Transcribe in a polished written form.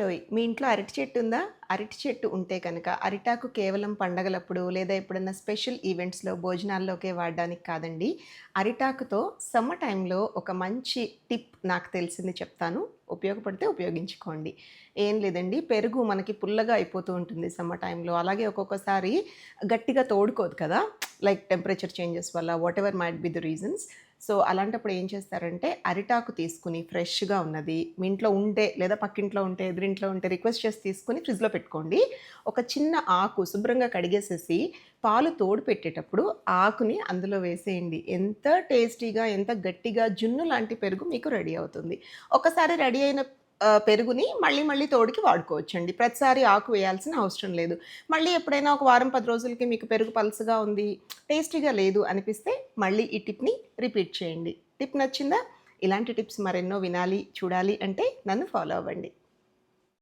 ఏమండోయ్! మీ ఇంట్లో అరటి చెట్టు ఉందా? అరటి చెట్టు ఉంటే కనుక అరిటాకు కేవలం పండగలప్పుడు లేదా ఎప్పుడన్నా స్పెషల్ ఈవెంట్స్‌లో భోజనాల్లోకే వాడడానికి కాదండి. అరిటాకుతో సమ్మర్ టైంలో ఒక మంచి టిప్ నాకు తెలిసింది చెప్తాను. ఉపయోగపడితే ఉపయోగించుకోండి. ఏం లేదండి, పెరుగు మనకి పుల్లగా అయిపోతూ ఉంటుంది సమ్మర్ టైంలో. అలాగే ఒక్కొక్కసారి గట్టిగా తోడుకోదు కదా! లైక్ టెంపరేచర్ చేంజెస్ వల్ల whatever might be the reasons. So, అలాంటప్పుడు ఏం చేస్తారంటే అరిటాకు తీసుకొని ఫ్రెష్‌గా ఉన్నది మీ ఇంట్లో ఉంటే లేదా పక్కింట్లో ఉంటే, ఎదురింట్లో ఉంటే రిక్వెస్ట్ చేసి తీసుకొని ఫ్రిడ్జ్‌లో పెట్టుకోండి. ఒక చిన్న ఆకు శుభ్రంగా కడిగేసేసి పాలు తోడు పెట్టేటప్పుడు ఆకుని అందులో వేసేయండి. ఎంత టేస్టీగా, ఎంత గట్టిగా జున్ను లాంటి పెరుగు మీకు రెడీ అవుతుంది. ఒకసారి రెడీ అయిన పెరుగుని మళ్ళీ మళ్ళీ తోడుకి వాడుకోవచ్చండి. ప్రతిసారి ఆకు వేయాల్సిన అవసరం లేదు. మళ్ళీ ఎప్పుడైనా ఒక వారం, 10 రోజులకి మీకు పెరుగు పలసగా ఉంది, టేస్టీగా లేదు అనిపిస్తే మళ్ళీ ఈ టిప్‌ని రిపీట్ చేయండి. టిప్ నచ్చిందా? ఇలాంటి టిప్స్ మరెన్నో వినాలి, చూడాలి అంటే నన్ను ఫాలో అవ్వండి.